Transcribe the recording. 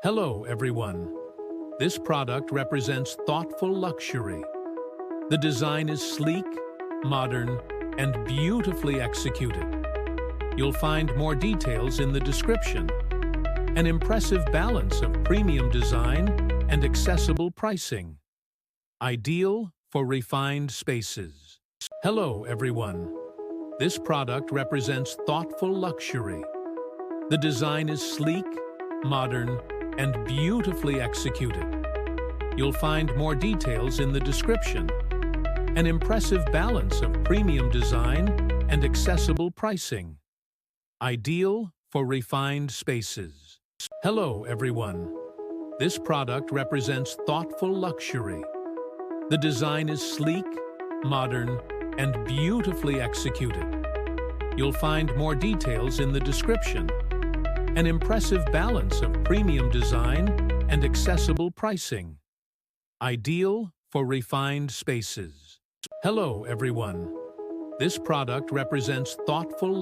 Hello, everyone. This product represents thoughtful luxury. The design is sleek, modern, and beautifully executed. You'll find more details in the description. An impressive balance of premium design and accessible pricing. Ideal for refined spaces. Hello, everyone. This product represents thoughtful luxury. The design is sleek, modern, and beautifully executed. You'll find more details in the description. An impressive balance of premium design and accessible pricing. Ideal for refined spaces. Hello, everyone. This product represents thoughtful luxury. The design is sleek, modern, and beautifully executed. You'll find more details in the description. An impressive balance of premium design and accessible pricing. Ideal for refined spaces. Hello, everyone. This product represents thoughtful